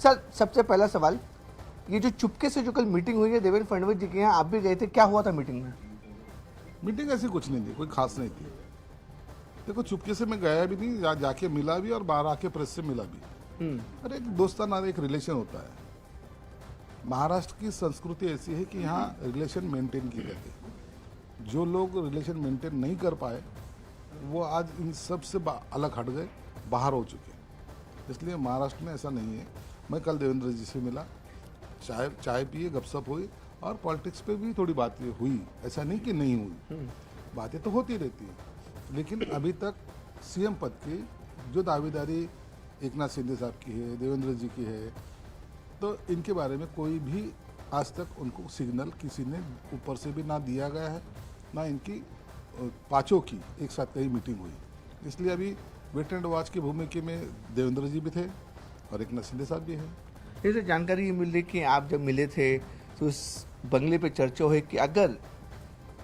Sir सबसे पहला सवाल, ये जो चुपके से जो कल मीटिंग हुई है देवेंद्र फडणवीस जी के यहाँ, आप भी गए थे, क्या हुआ था मीटिंग में? मीटिंग ऐसी कुछ नहीं थी, कोई खास नहीं थी। देखो चुपके से मैं गया भी नहीं, जाके मिला भी और बाहर आके प्रेस से मिला भी। अरे एक दोस्ताना एक रिलेशन होता है। महाराष्ट्र की संस्कृति ऐसी है कि यहाँ रिलेशन मेंटेन की जाती है। जो लोग रिलेशन मेंटेन नहीं कर पाए वो आज इन सब से अलग हट गए, बाहर हो चुके हैं। इसलिए महाराष्ट्र में ऐसा नहीं है। मैं कल देवेंद्र जी से मिला, चाय पिए, गपशप हुई और पॉलिटिक्स पे भी थोड़ी बातें हुई। ऐसा नहीं कि नहीं हुई, बातें तो होती रहती हैं। लेकिन अभी तक सीएम पद की जो दावेदारी एकनाथ शिंदे साहब की है, देवेंद्र जी की है, तो इनके बारे में कोई भी आज तक उनको सिग्नल किसी ने ऊपर से भी ना दिया गया है, ना इनकी पाँचों की एक साथ कहीं मीटिंग हुई। इसलिए अभी वेट एंड वॉच की भूमिका में देवेंद्र जी भी थे और एकनाथ शिंदे साहब भी हैं। जैसे जानकारी ये मिल रही कि आप जब मिले थे तो उस बंगले पे चर्चा हुई कि अगर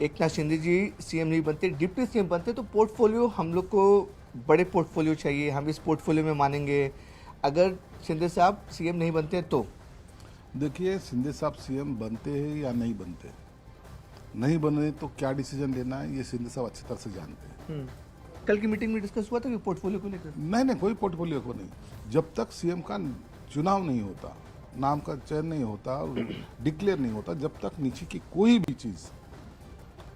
एकनाथ शिंदे जी सीएम नहीं बनते, डिप्टी सीएम बनते, तो पोर्टफोलियो हम लोग को बड़े पोर्टफोलियो चाहिए, हम इस पोर्टफोलियो में मानेंगे। अगर शिंदे साहब सीएम नहीं बनते तो देखिए, शिंदे साहब सीएम बनते हैं या नहीं बनते, नहीं बने तो क्या डिसीजन लेना है ये शिंदे साहब अच्छी तरह से जानते हैं। कल की मीटिंग में डिस्कस हुआ था कि पोर्टफोलियो को लेकर? नहीं, कोई पोर्टफोलियो को नहीं। जब तक सीएम का चुनाव नहीं होता, नाम का चयन नहीं होता और डिक्लेयर नहीं होता, जब तक नीचे की कोई भी चीज़,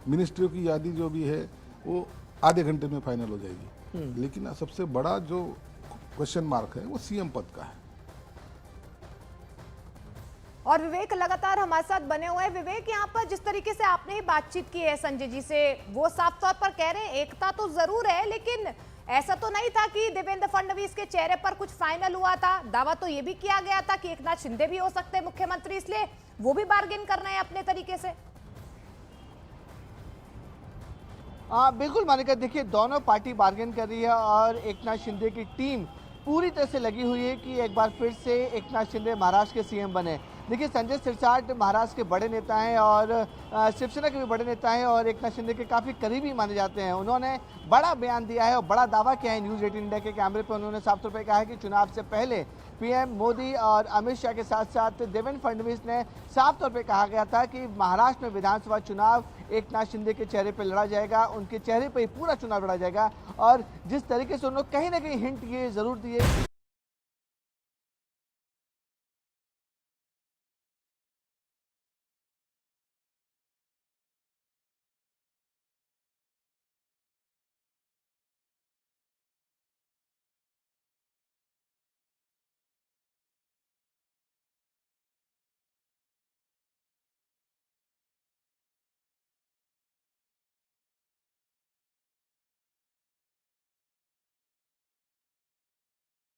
मिनिस्ट्रियों की यादी जो भी है वो आधे घंटे में फाइनल हो जाएगी। लेकिन सबसे बड़ा जो क्वेश्चन मार्क है वो सीएम पद का है। और विवेक लगातार हमारे साथ बने हुए हैं। विवेक, यहाँ पर जिस तरीके से आपने ही बातचीत की है संजय जी से, वो साफ तौर पर कह रहे हैं एकता तो जरूर है, लेकिन ऐसा तो नहीं था कि देवेंद्र फडणवीस के चेहरे पर कुछ फाइनल हुआ था। दावा तो ये भी किया गया था कि एकनाथ शिंदे भी हो सकते हैं मुख्यमंत्री, इसलिए वो भी बार्गेन कर रहे हैं अपने तरीके से। बिल्कुल मानिका, देखिए दोनों पार्टी बार्गेन कर रही है और एकनाथ शिंदे की टीम पूरी तरह से लगी हुई है कि एक बार फिर से एकनाथ शिंदे महाराष्ट्र के सीएम बने। देखिए संजय सिरसाट महाराष्ट्र के बड़े नेता हैं और शिवसेना के भी बड़े नेता हैं और एकनाथ शिंदे के काफ़ी करीबी माने जाते हैं। उन्होंने बड़ा बयान दिया है और बड़ा दावा किया है न्यूज़ 18 इंडिया के कैमरे पर। उन्होंने साफ तौर पर कहा है कि चुनाव से पहले पीएम मोदी और अमित शाह के साथ साथ देवेंद्र फडणवीस ने साफ तौर पर कहा गया था कि महाराष्ट्र में विधानसभा चुनाव एकनाथ शिंदे के चेहरे पर लड़ा जाएगा, उनके चेहरे पर ही पूरा चुनाव लड़ा जाएगा। और जिस तरीके से उन्होंने कहीं ना कहीं हिंट ये जरूर दिए